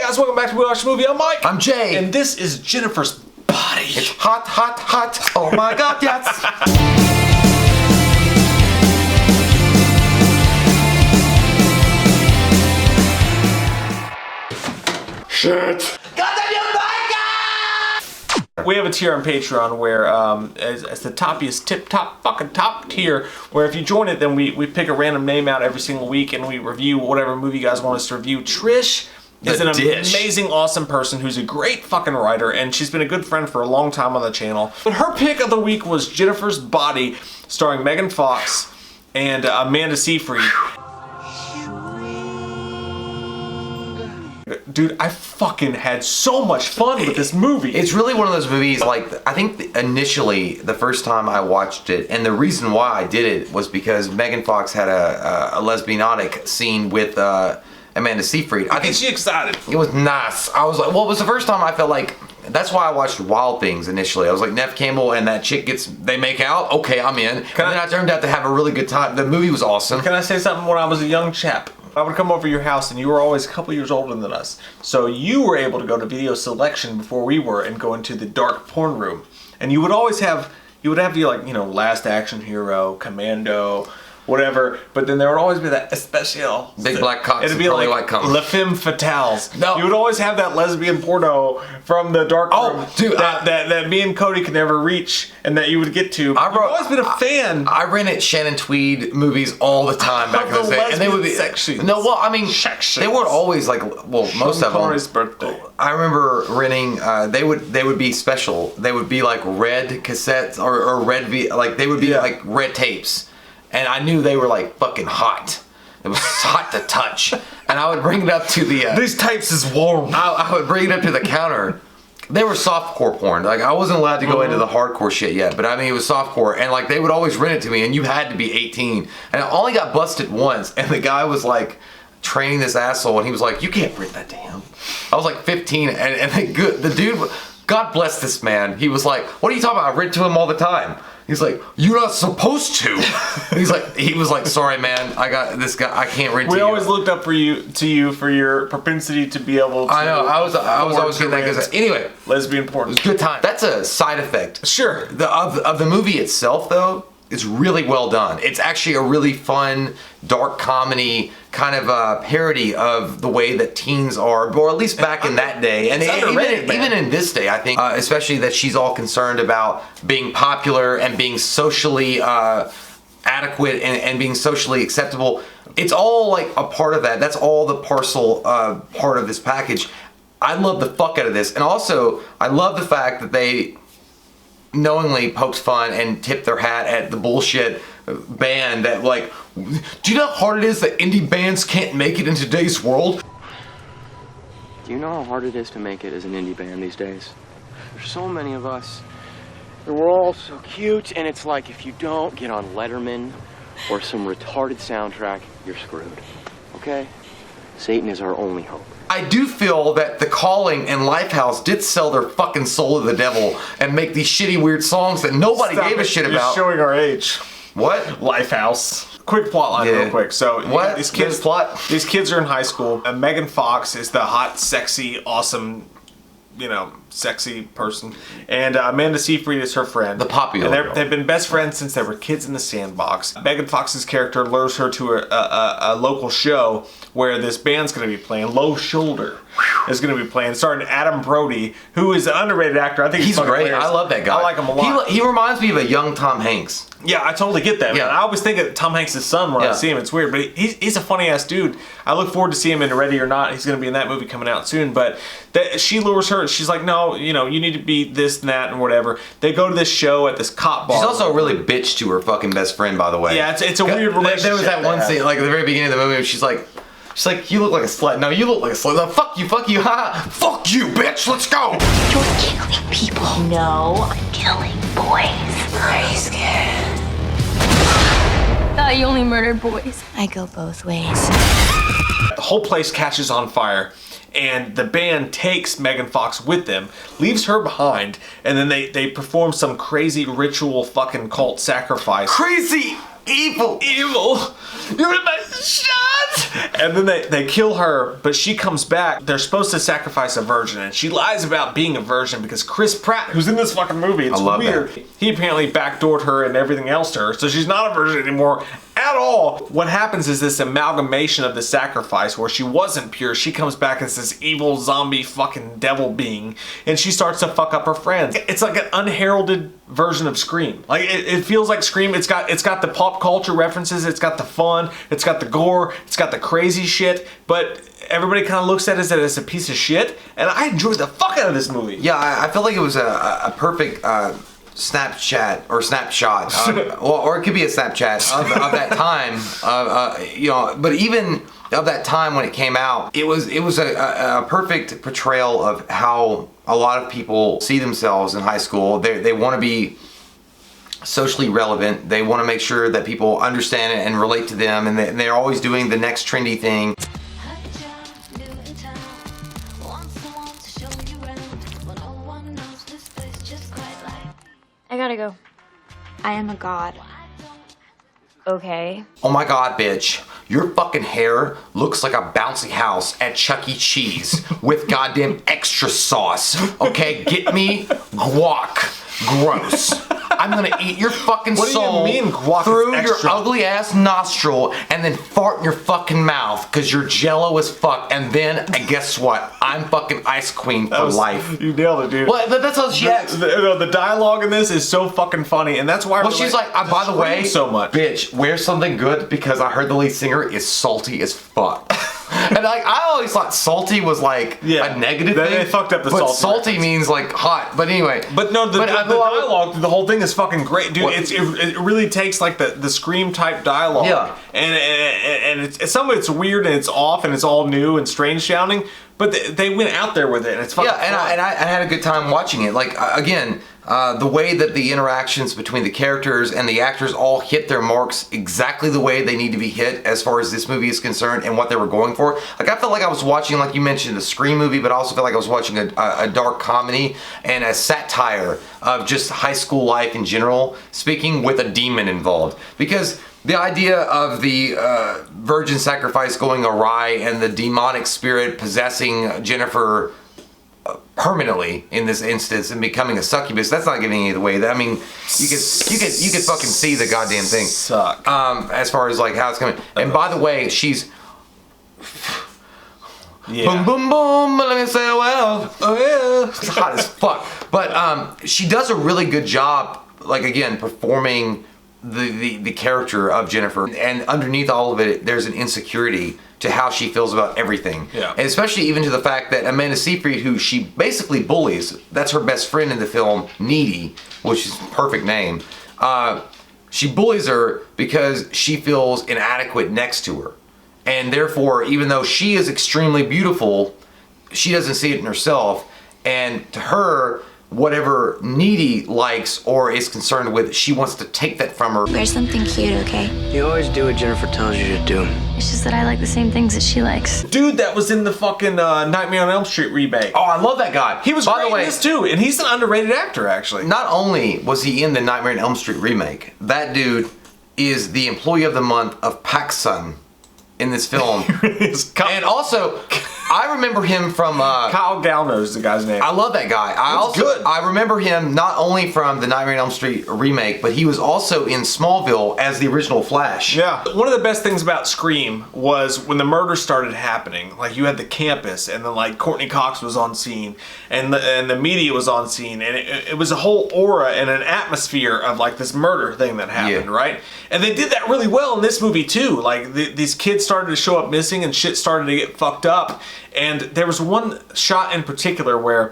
guys, welcome back to We Watch the Movie. I'm Mike. I'm Jay. And this is Jennifer's body. It's hot, hot, hot. Oh my god, yes. Shit. We have a tier on Patreon where as the top fucking top tier, where if you join it, then we pick a random name out every single week and we review whatever movie you guys want us to review. Trish is an amazing, awesome person who's a great fucking writer, and she's been a good friend for a long time on the channel. But her pick of the week was Jennifer's Body, starring Megan Fox and Amanda Seyfried. Dude, I fucking had so much fun with this movie. It's really one of those movies, like, I think initially, the first time I watched it, and the reason why I did it was because Megan Fox had a lesbianotic scene with Amanda Seyfried. I think she excited. It was nice. I was like, well, it was the first time I felt like, that's why I watched Wild Things initially. I was like, Nev Campbell and that chick they make out? Okay, I'm in. And then I turned out to have a really good time. The movie was awesome. Can I say something? When I was a young chap, I would come over to your house and you were always a couple years older than us. So you were able to go to video selection before we were and go into the dark porn room. And you would always have, your like, you know, Last Action Hero, Commando, whatever, but then there would always be that especial big black cocks. It'd be like white cum. La Femme Fatales. No, you would always have that lesbian porno from the dark room. Dude, that me and Cody could never reach, and that you would get to. I've always been a fan. I rented Shannon Tweed movies all the time back in the day, and they would be sections. No, well, I mean, they weren't always like. Well, most of them. Birthday. I remember renting. They would be special. They would be like red cassettes or red like they would be like red tapes. And I knew they were like fucking hot. It was hot to touch. And I would bring it up to the... These tapes is warm. I would bring it up to the counter. They were softcore porn. Like, I wasn't allowed to go into the hardcore shit yet. But I mean, it was softcore. And like, they would always rent it to me. And you had to be 18. And I only got busted once. And the guy was like training this asshole. And he was like, you can't rent that to him. I was like 15. And the dude... God bless this man. He was like, what are you talking about? I rent to him all the time. He's like, you're not supposed to. He was like, sorry, man. I got this guy. I can't rent to you. We always looked up to you for your propensity to be able to. I know. I was always getting that because anyway, lesbian porn. It's good time. That's a side effect. Sure. Of the movie itself, though, it's really well done. It's actually a really fun, dark comedy kind of parody of the way that teens are, or at least back in that day. And even in this day, I think, especially that she's all concerned about being popular and being socially adequate and being socially acceptable. It's all like a part of that. That's all the parcel part of this package. I love the fuck out of this. And also, I love the fact that they knowingly poked fun and tipped their hat at the bullshit band that, like, do you know how hard it is that indie bands can't make it in today's world? Do you know how hard it is to make it as an indie band these days? There's so many of us, and we're all so cute, and it's like if you don't get on Letterman or some retarded soundtrack, you're screwed, okay? Satan is our only hope. I do feel that The Calling and Lifehouse did sell their fucking soul to the devil and make these shitty weird songs that nobody gave a shit about. You're showing our age. What? Lifehouse. Quick plot line real quick. So what? These kids are in high school, and Megan Fox is the hot, sexy, awesome, sexy person, and Amanda Seyfried is her friend, the popular girl. They've been best friends since they were kids in the sandbox. Megan Fox's character lures her to a local show where this band's going to be playing. Low Shoulder is going to be playing, starring Adam Brody, who is an underrated actor. I think he's great. Hilarious. I love that guy. I like him a lot. He reminds me of a young Tom Hanks. Yeah, I totally get that. Yeah. Man. I always think of Tom Hanks' son when I see him. It's weird, but he's a funny ass dude. I look forward to seeing him in Ready or Not. He's going to be in that movie coming out soon. But she lures her. She's like, no, you need to be this and that and whatever. They go to this show at this cop bar. She's also a really bitch to her fucking best friend, by the way. Yeah, it's a weird relationship. There was that one scene, like at the very beginning of the movie, she's like, you look like a slut. No, you look like a slut. No, fuck you, ha. Fuck you, bitch. Let's go. You're killing people. No, I'm killing boys. Are you scared? Thought you only murdered boys. I go both ways. The whole place catches on fire, and the band takes Megan Fox with them, leaves her behind, and then they perform some crazy ritual fucking cult sacrifice. Crazy evil. Evil. You're in my shot. And then they kill her, but she comes back. They're supposed to sacrifice a virgin, and she lies about being a virgin because Chris Pratt, who's in this fucking movie, it's weird. That. He apparently backdoored her and everything else to her, so she's not a virgin anymore at all. What happens is this amalgamation of the sacrifice where she wasn't pure. She comes back as this evil zombie fucking devil being, and she starts to fuck up her friends. It's like an unheralded version of Scream. Like it feels like Scream. It's got the pop culture references, it's got the fun, it's got the gore, it's got the crazy shit, but everybody kind of looks at it as a piece of shit, and I enjoyed the fuck out of this movie. Yeah, I feel like it was a perfect Snapchat or snapshot, or it could be a Snapchat of that time. But even of that time when it came out, it was a perfect portrayal of how a lot of people see themselves in high school. They want to be socially relevant. They want to make sure that people understand it and relate to them, and they're always doing the next trendy thing. I gotta go. I am a god. Okay. Oh my god, bitch. Your fucking hair looks like a bouncy house at Chuck E. Cheese with goddamn extra sauce. Okay, get me guac. Gross. I'm gonna eat your fucking soul through your ugly ass nostril and then fart in your fucking mouth because you're jello as fuck. And then, guess what? I'm fucking Ice Queen for life. You nailed it, dude. Well, that's how she acts. The dialogue in this is so fucking funny, and that's why. Well, she's like, by the way, so much, bitch, wear something good because I heard the lead singer is salty as fuck. And like, I always thought salty was like a negative thing. They fucked up the but salty means like hot. But anyway. But no, the dialogue through the whole thing is fucking great, dude. It really takes like the Scream type dialogue. Yeah. And it's some of it's weird and it's off and it's all new and strange sounding. But they went out there with it, and it's fucking fun. And I had a good time watching it. Like, again, the way that the interactions between the characters and the actors all hit their marks exactly the way they need to be hit as far as this movie is concerned and what they were going for. Like, I felt like I was watching, like you mentioned, a Scream movie, but I also felt like I was watching a dark comedy and a satire of just high school life in general, speaking with a demon involved. Because the idea of the virgin sacrifice going awry and the demonic spirit possessing Jennifer permanently in this instance and becoming a succubus, that's not giving any away. I mean, you could fucking see the goddamn thing. Suck. As far as like how it's coming. And by the way, she's boom boom boom. Let me say well. Oh yeah. It's hot as fuck. But she does a really good job. Like again, performing the character of Jennifer, and underneath all of it there's an insecurity to how she feels about everything. Yeah. And especially even to the fact that Amanda Seyfried, who she basically bullies, that's her best friend in the film, Needy, which is a perfect name, she bullies her because she feels inadequate next to her. And therefore, even though she is extremely beautiful, she doesn't see it in herself, and to her, whatever Needy likes or is concerned with, she wants to take that from her. Wear something cute, okay? You always do what Jennifer tells you to do. It's just that I like the same things that she likes. Dude, that was in the fucking Nightmare on Elm Street remake. Oh, I love that guy. He was great in this too, and he's an underrated actor, actually. Not only was he in the Nightmare on Elm Street remake, that dude is the employee of the month of PacSun in this film. And also, I remember him from Kyle Gallner is the guy's name. I love that guy. I remember him not only from the Nightmare on Elm Street remake, but he was also in Smallville as the original Flash. Yeah. One of the best things about Scream was when the murder started happening. Like, you had the campus, and then like Courtney Cox was on scene, and the media was on scene, and it was a whole aura and an atmosphere of like this murder thing that happened, right? And they did that really well in this movie too. Like these kids started to show up missing, and shit started to get fucked up. And there was one shot in particular where,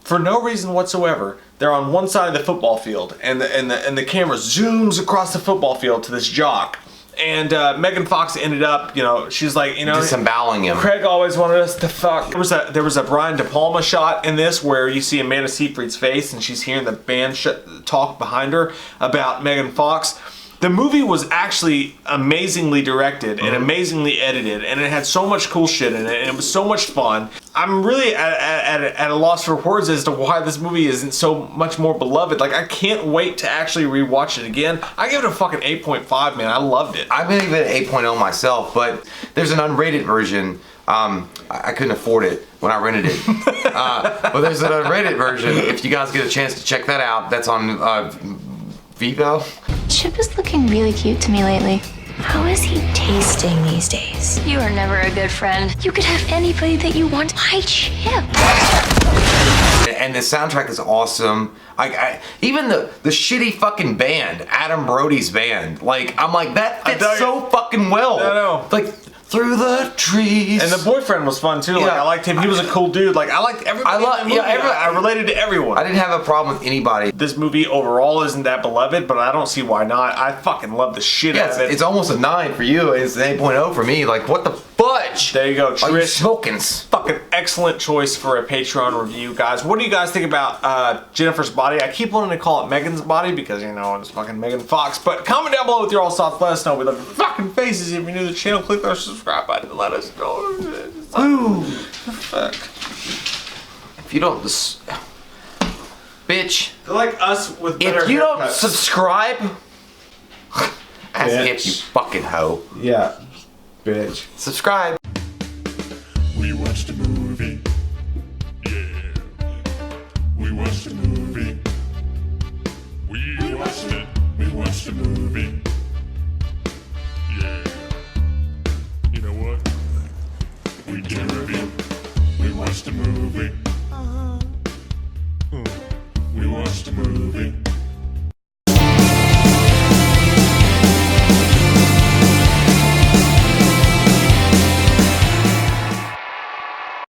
for no reason whatsoever, they're on one side of the football field, and the camera zooms across the football field to this jock. And Megan Fox ended up, she's like, disemboweling him. Craig always wanted us to fuck. There was a Brian De Palma shot in this where you see Amanda Seyfried's face, and she's hearing the band talk behind her about Megan Fox. The movie was actually amazingly directed and amazingly edited, and it had so much cool shit in it, and it was so much fun. I'm really at a loss for words as to why this movie isn't so much more beloved. Like, I can't wait to actually rewatch it again. I give it a fucking 8.5, man. I loved it. I'm gonna give it an 8.0 myself, but there's an unrated version. I couldn't afford it when I rented it. But there's an unrated version. If you guys get a chance to check that out, that's on Vivo. Chip is looking really cute to me lately. How is he tasting these days? You are never a good friend. You could have anybody that you want. Why Chip? And the soundtrack is awesome. Even the shitty fucking band, Adam Brody's band. Like, I'm like, that fits so fucking well. I know. Like, through the trees. And the boyfriend was fun too. Like, Yeah. I liked him. He was a cool dude. Like, I liked everybody. In the movie. I related to everyone. I didn't have a problem with anybody. This movie overall isn't that beloved, but I don't see why not. I fucking love the shit out of it. It's almost a 9 for you. It's an 8.0 for me. Like, what the fudge? There you go, Are you Trish. smoking? Fucking excellent choice for a Patreon review, guys. What do you guys think about Jennifer's body? I keep wanting to call it Megan's body because, you know, it's fucking Megan Fox. But comment down below with your all thoughts. Let us know. We love your fucking faces. If you're new to the channel, click our subscribe button and let us know. Ooh. Fuck. If you don't... Bitch. They're like us with better If you don't haircuts. subscribe... As Bitch. if, you fucking hoe. Yeah, bitch. Subscribe. We watched a movie. Yeah. We watched a movie. We watched it. We watched a movie. Yeah. You know what? We did a review. We watched a movie. We watched a movie.